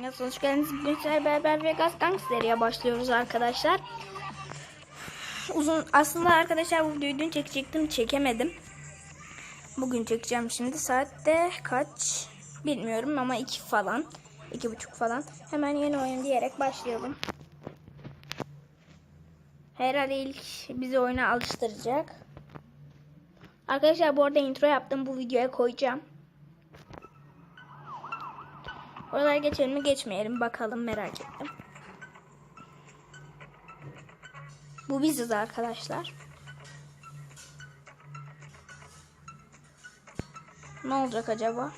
Nasıl hoş geldiniz? Bugün sizlerle beraber Vegas Gangster'ya başlıyoruz arkadaşlar. Aslında arkadaşlar bu videoyu dün çekecektim, çekemedim. Bugün çekeceğim şimdi. Saatte kaç bilmiyorum ama 2 falan. 2:30 falan. Hemen yeni oyun diyerek başlayalım. Herhalde ilk bizi oyuna alıştıracak. Arkadaşlar bu arada intro yaptım, bu videoya koyacağım. Oralara geçelim mi geçmeyelim bakalım, merak ettim. Bu biziz arkadaşlar. Ne olacak acaba?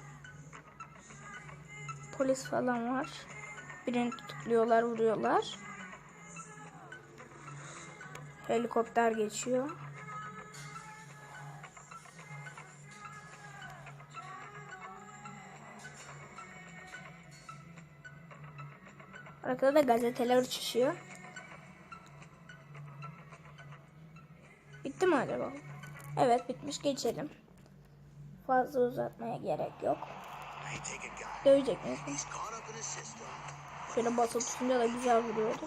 Polis falan var. Birini tutukluyorlar, vuruyorlar. Helikopter geçiyor. Arkada da gazeteler uçuşuyor. Bitti mi acaba? Evet, bitmiş, geçelim. Fazla uzatmaya gerek yok. Dövecek miyiz? Şöyle basıp tutunca da güzel vuruyordu.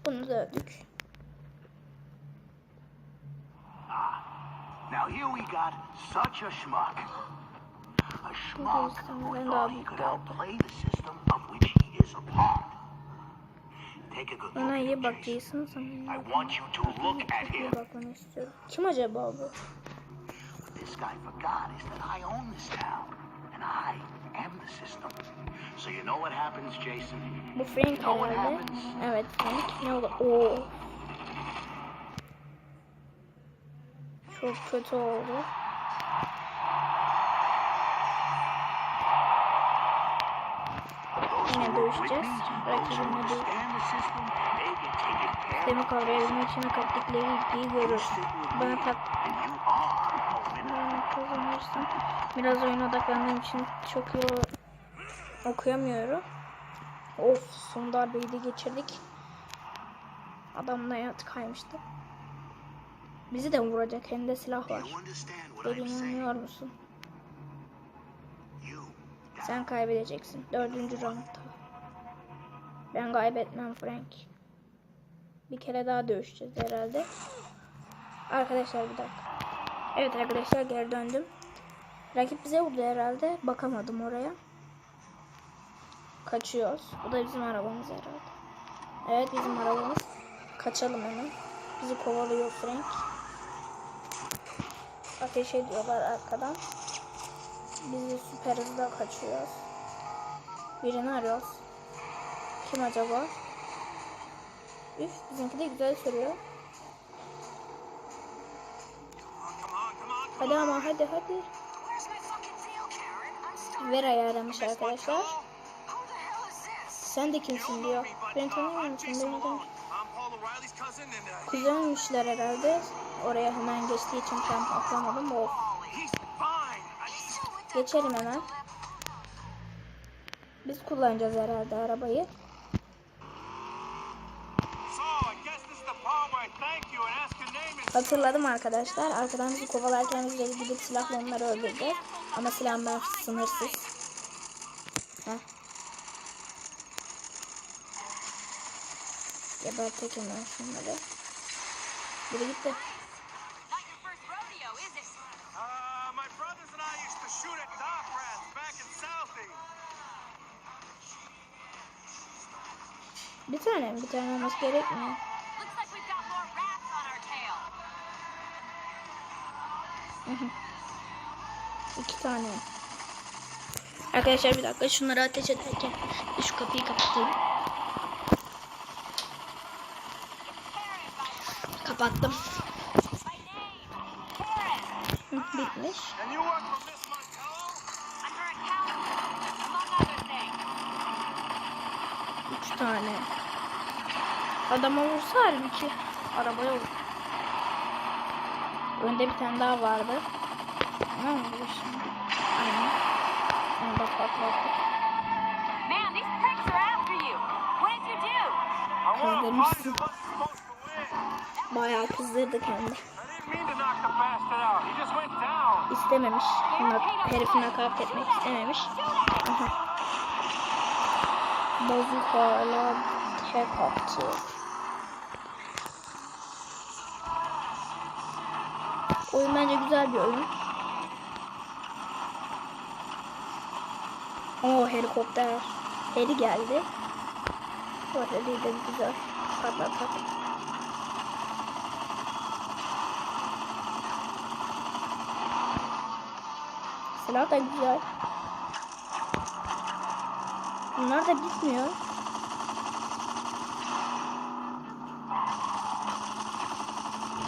Bunu dövdük. Now here we got such a schmuck. A schmuck who thought he could outplay the system of which he is a part. Take a good look Ona at iyi him, bak Jason. Jason. I want you to look at him. Bakmanı istiyorum. Kim acaba bu? What this guy forgot is that I own this town. And I am the system. So you know what happens, Jason? Bu Frank You know what herhalde. happens? Evet, Frank. Ne oldu? Oo. Çok kötü oldu. Yine dövüşeceğiz. Rakibimle dövüşeceğiz. Sistemi kavrayabilmek için kattıkları ilgiyi görür. Bana kazanırsam. Biraz oyuna odaklandığım için çok iyi okuyamıyorum. Of, son darbeyi de geçirdik. Adamın hayatı kaymıştı. Bizi de vuracak, hem de silah var. Dediğimi anlıyor musun? Sen kaybedeceksin. 4. roundda. Ben kaybetmem Frank. Bir kere daha dövüşeceğiz herhalde. Arkadaşlar bir dakika. Evet arkadaşlar, geri döndüm. Rakip bize vurdu herhalde. Bakamadım oraya. Kaçıyoruz. Bu da bizim arabamız herhalde. Evet, bizim arabamız. Kaçalım hemen. Bizi kovalıyor Frank. Ateş ediyorlar arkadan. Biz de süper hızla kaçıyoruz. Birini arıyoruz. Kim acaba? Üf, bizimki de güzel sürüyor. Hadi ama, hadi. Vera'yı aramış arkadaşlar. Sen de kimsin diyor. Beni tanıyor musun? Kuzenmişler herhalde. Oraya hemen geçtiği için tam atlamadım. Of. Geçelim hemen. Biz kullanacağız herhalde arabayı. Hatırladım arkadaşlar. Arkadan bizi kovalarken biz de gidip silahla onları öldüreceğiz. Ama silahım ben sınırsız. Heh. Gebertek hemen şunları. Biri gitti. Bir tane olması gerekmiyor. İki tane. Arkadaşlar bir dakika, şunları ateş ederken şu kapıyı kapatayım. Kapattım. Bitmiş. 3 tane. Adama vursa halbuki arabaya vur. Önde bir tane daha vardı. Ne oldu şimdi? Aynen. Onu da patlattık. Kızdırmışsın. Bayağı kızdırdık hem de. istememiş. Herifi nakavt etmek istememiş. Aha. Bazukayla tek attı. Oyun bence güzel bir oyun. Oo, helikopter. Heli geldi. O heli de güzel. Patlatak. Silah da güzel. Bunlar da bitmiyor.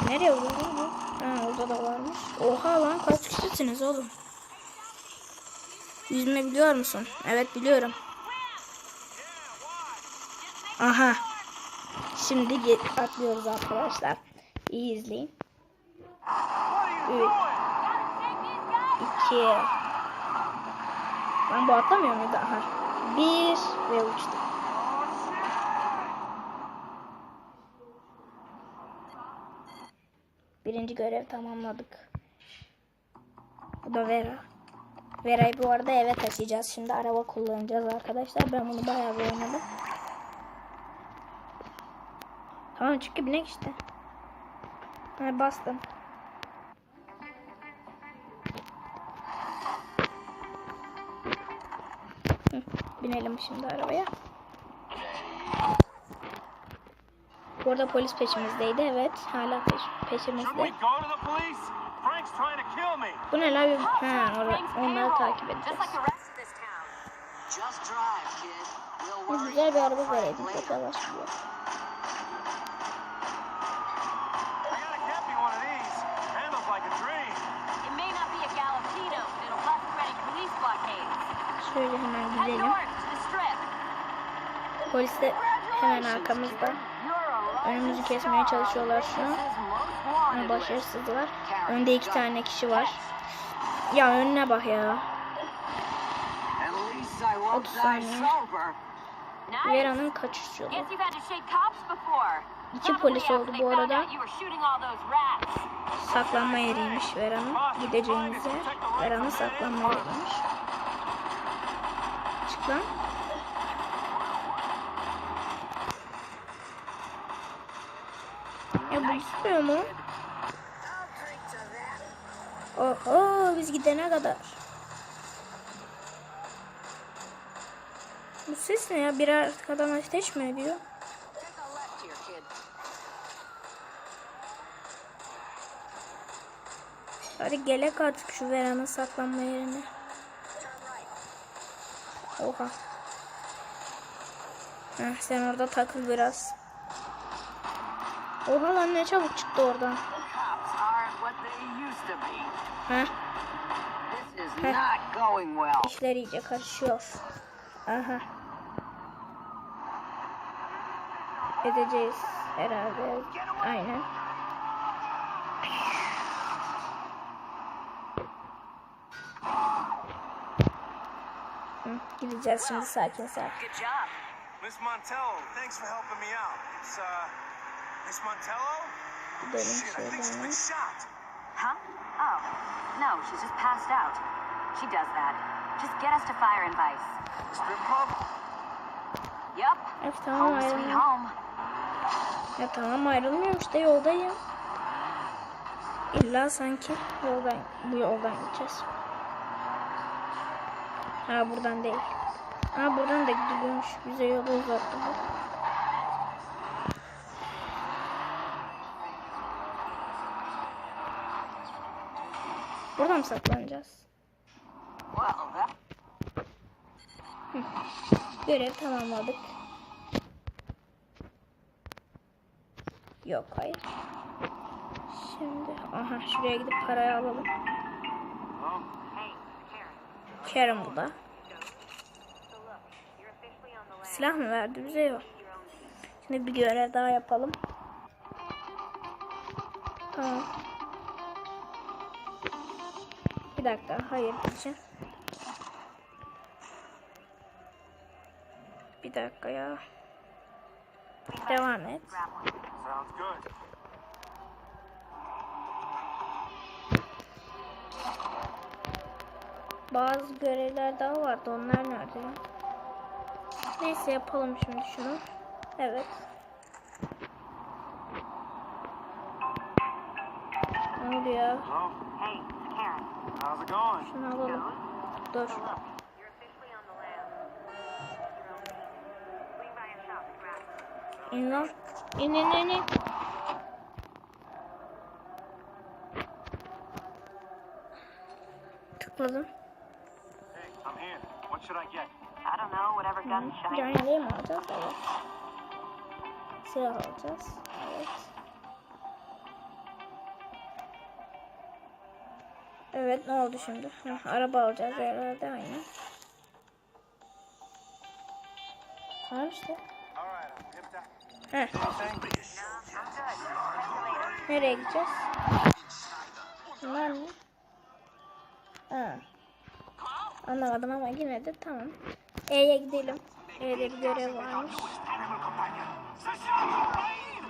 Nereye vuruyor bu? Ha, orada da varmış. Oha lan, kaç kişisiniz oğlum? Yüzme biliyor musun? Evet, biliyorum. Aha. Şimdi atlıyoruz arkadaşlar. İyi izleyin. 3 2 Lan bu atlamıyor muydu? Aha. 1 ve uçtu. Birinci görev tamamladık. Bu da Vera. Vera'yı bu arada eve taşıyacağız. Şimdi araba kullanacağız arkadaşlar. Ben bunu bayağı bir oynadım. Tamam, çünkü binek işte. Ha, bastım. Binelim şimdi arabaya. Bu arada polis peşimizdeydi. Evet, hala peşimizde. Bu ne lan? Ha, onları takip edeceğiz. Güzel bir araba verelim. Çok yavaş gidiyor. Şöyle hemen gidelim. Polis de hemen arkamızda. Önümüzü kesmeye çalışıyorlar şu an. Ama başarısızlar. Önde 2 tane kişi var. Ya önüne bak ya. 30 saniye. Vera'nın kaçış yolu. 2 polis oldu bu arada. Saklanma yeriymiş Vera'nın. Gideceğimiz yer. Vera'nın saklanma yeriymiş. Çık lan. Ya bu istiyor mu? Oho, biz gidene kadar. Bu ses ne ya? Biri arkadan ateş mi ediyor? Hadi gelek artık şu Vera'nın saklanma yerine. Oha. Heh, sen orada takıl biraz. Oha lan, ne çabuk çıktı oradan. Heh. İşler iyice karışıyor. Aha. Edeceğiz herhalde. Aynen. Gideceğiz şimdi sakin sakin. Miss Montello, thanks for helping me out. It's Miss Montello? Gidelim Shit, I think she's been shot. Huh? Oh. No, she's just passed out. She does that. Just get us to Fire and Vice. Strip club? Yup. Evet, tamam, Home sweet ayrılmıyor. home. Ya tamam, ayrılmıyorum işte, yoldayım. İlla sanki bu yoldan gideceğiz. Ha, buradan değil. Ha, buradan da gidiyormuş. Bize yolu uzattı bu. Buradan mı saklanacağız? Görev tamamladık. Yok, hayır. Şimdi aha, şuraya gidip parayı alalım. Karen bu da. Silah mı verdi bize? Yok. Şimdi bir görev daha yapalım. Tamam. Bir dakika, hayır diyeceğim. Bir dakika ya. Devam et. Sounds good. Bazı görevler daha vardı. Onlar nerede? Neyse yapalım şimdi şunu. Evet. Ne oluyor? Hello? Hey, it's Karen. How's it going? Şunu alalım. Dur. You're officially on the lam. Your own team. Swing by a shop and grab them. İn lan. İn. Tıkladım. Hey, I'm here. What should I get? I don't know, whatever gun shiny. Can yeleği mi alacağız? Evet. Silah alacağız. Evet. Evet, ne oldu şimdi? Araba alacağız herhalde, aynen. Tamam işte. All right, I'm hip to... Heh. Anything? Nereye gideceğiz? Bunlar ne? Ha. Anlamadım ama yine de tamam. E'ye gidelim. E'de bir görev varmış. Animal companion.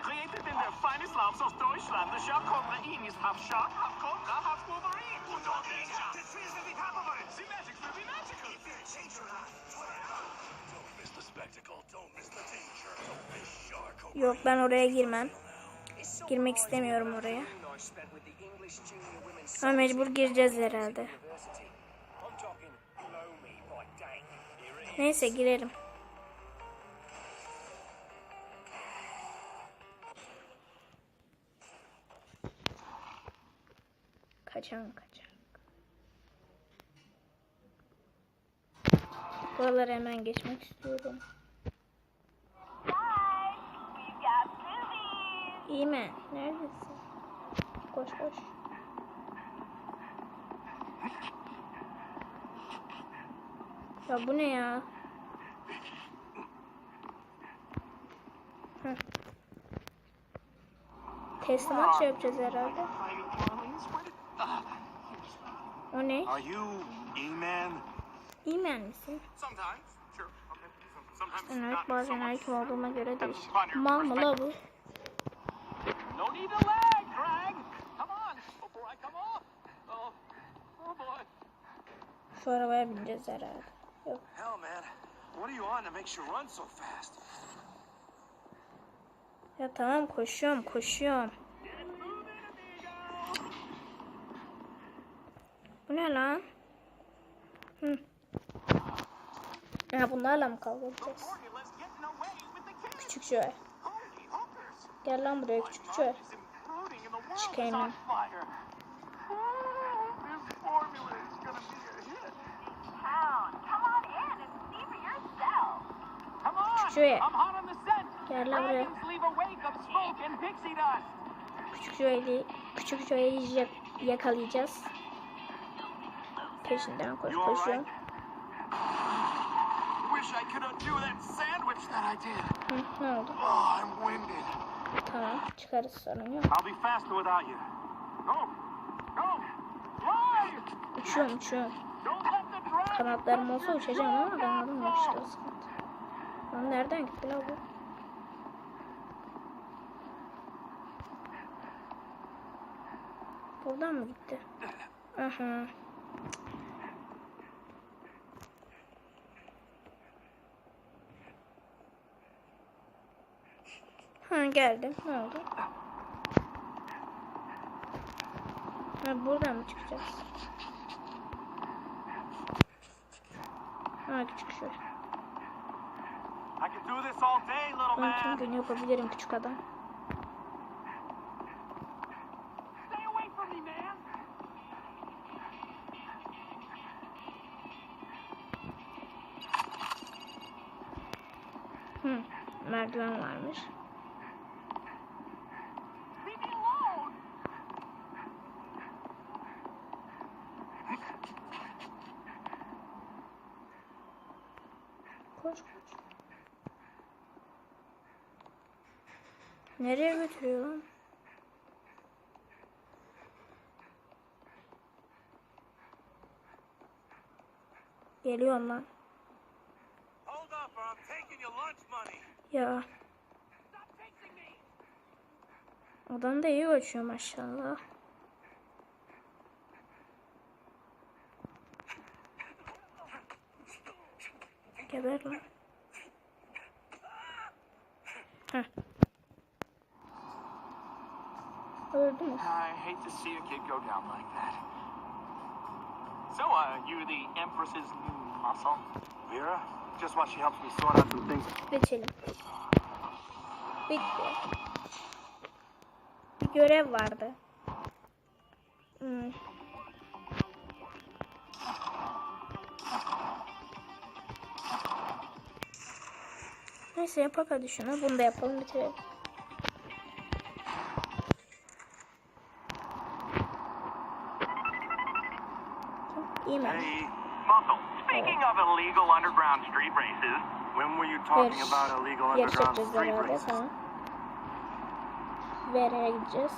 Created in the finest labs of Deutschland, the Shark Cobra Inn is half shark, half cobra, half Wolverine. Und dort ist the trees will be palpable. The magic will be magical. Change your life. Don't miss the spectacle. Don't miss the danger. Don't miss Shark Cobra. Yok, ben oraya girmem. Girmek istemiyorum oraya. Ama mecbur gireceğiz herhalde. Neyse girelim. Kaçan. Buraları hemen geçmek istiyorum. İyi mi? Neredesin? Koş. Ya bu ne ya? Heh. Teslimat yapacağız herhalde. O ne? Are you E-Man? İmen misin? Sometimes. Sure. Okay. Sometimes Evet, not bazen so much. erkek olduğuma göre değişir. Upon your Mal mı la bu? No need to lag, Greg. Come on, before I come off. Oh boy. Şu arabaya bineceğiz herhalde. Yok. Hell, man. What are you on to make you run so fast? Ya tamam, koşuyorum. Bu ne lan? Ya bunlarla mı kavga edeceğiz? Formula's getting away with the kids. Küçük şöyle. Holy hookers. Gel lan buraya küçük şöyle. It's imploding and the world Çıkayım is on lan. fire. This formula is gonna be a hit. Town. Come on in and see for yourself. Come on. Şöyle. I'm hot on the scent. Gel lan buraya. Dragons leave a wake of smoke and pixie dust. Küçük şöyle yakalayacağız. Peşinden koşuyorum. Wish I could undo that sandwich that I did. Ne oldu? Oh, I'm winded. Tamam, çıkarız, sorun yok. I'll be faster without you. Go. Fly. Uçuyorum. Don't let the dragon. Kanatlarım olsa uçacağım ama kanadım yok işte, o sıkıntı. Lan nereden gitti la bu? Buradan mı gitti? Aha. Ha, geldim. Ne oldu? Ha, buradan mı çıkacağız? Ha, küçük şöyle. I can do this all day, little Ben tüm man. gün yapabilirim küçük adam. Stay away from me, man. Merdiven varmış. Leave me alone. Koş. Nereye götürüyor lan? Geliyorum lan. Hold up or I'm taking your lunch money. Ya. Adam da iyi uçuyor maşallah. Geber lan. Heh. Öldü mü? I hate to see a kid go down like that. So, you the Empress's new muscle? Vera, just while she helps me sort out some things. Geçelim. Bitti. Bir görev vardı. Neyse yapak hadi şunu. Bunu da yapalım bitirelim. İyi mi? Hey, Muscle, speaking of illegal underground street races, when were you talking about illegal Yarış underground yapacağız street herhalde races? sana. Vera'ya gideceğiz.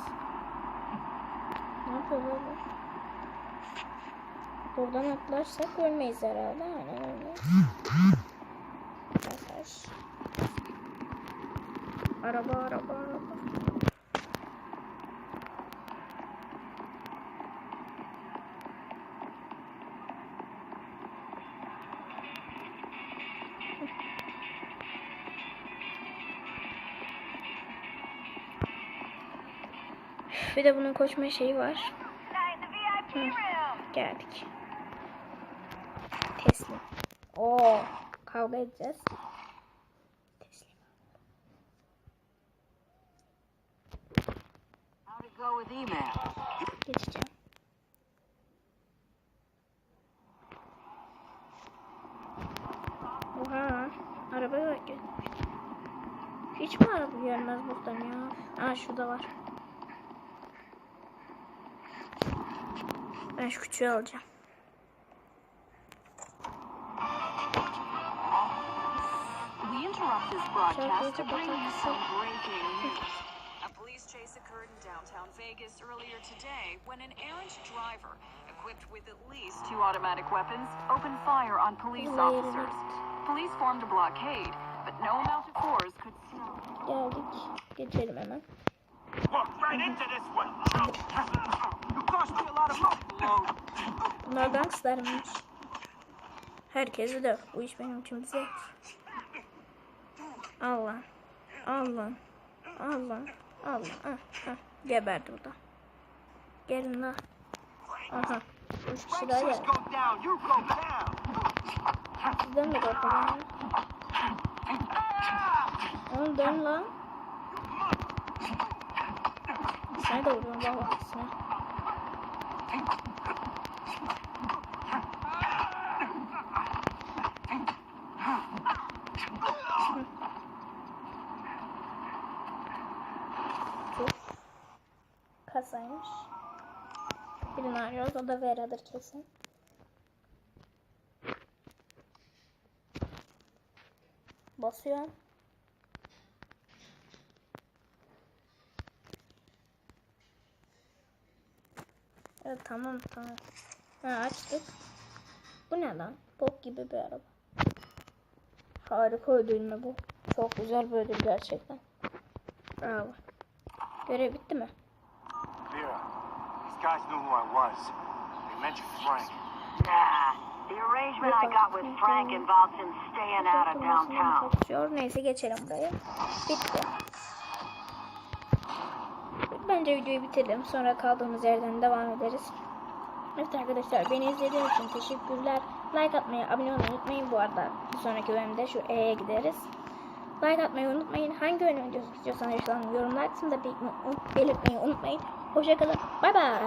Ne yapıyor böyle? Buradan atlarsak ölmeyiz herhalde. Aynen ölmeyiz. Arkadaş. Araba. Bir de bunun koşma şeyi var. Geldik. Teslim. Oo, kavga edeceğiz. Teslim. How'd it go with email? Geçeceğim. Oha, araba yok. Hiç mi araba gelmez buradan ya? Aa, şurada var. Ben şu küçüğü alacağım. We interrupt this broadcast to bring you some breaking news. A police chase occurred in downtown Vegas earlier today when an errant driver, equipped with at least 2 automatic weapons, opened fire on police officers. Police formed a blockade, but no amount of force could stop. Geldik. Geçelim hemen. walk right into this one. You cost me a lot of money. Bunlar gangstermiş. Herkesi döv. Bu iş benim için bize. Allah. Geberdi burada. Gelin la. Aha. 3 kişi daha geldi. Go down, you go down. Sizden de korkalım. Oğlum dön lan. Sen de vuruyorsun bak ikisine. Kasaymış. Birini arıyoruz. O da Vera'dır kesin. Basıyor. Evet tamam. Ha, açtık. Bu ne lan? Bok gibi bir araba. Harika ödül mü bu? Çok güzel bir ödül gerçekten. Bravo. Görev bitti mi? Vera, these guys knew who I was. They mentioned Frank. Nah, the arrangement I got with Frank involves him staying out of downtown. Kaçıyor. Neyse geçelim buraya. Bitti. Bence videoyu bitirelim. Sonra kaldığımız yerden devam ederiz. Evet arkadaşlar, beni izlediğiniz için teşekkürler. Like atmayı, abone olmayı unutmayın. Bu arada bir sonraki bölümde şu E'ye gideriz. Like atmayı unutmayın. Hangi oyun videosu istiyorsanız yorumlar kısmında belirtmeyi unutmayın. Hoşçakalın. Bay bay.